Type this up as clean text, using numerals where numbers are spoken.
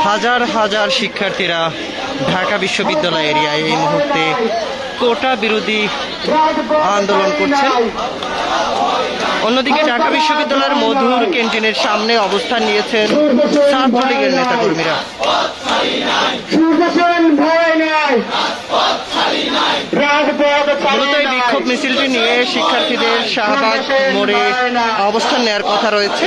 হাজার হাজার শিক্ষার্থীরা ঢাকা বিশ্ববিদ্যালয় এরিয়ায় এই মুহূর্তে কোটা বিরোধী আন্দোলন করছেন। অন্যদিকে ঢাকা বিশ্ববিদ্যালয়ের মধুর ক্যান্টিনের সামনে অবস্থান নিয়েছেন ছাত্রলীগের নেতাকর্মীরা। মূলত এই বিক্ষোভ মিছিলটি নিয়ে শিক্ষার্থীদের শাহবাগ মোড়ে অবস্থান নেওয়ার কথা রয়েছে।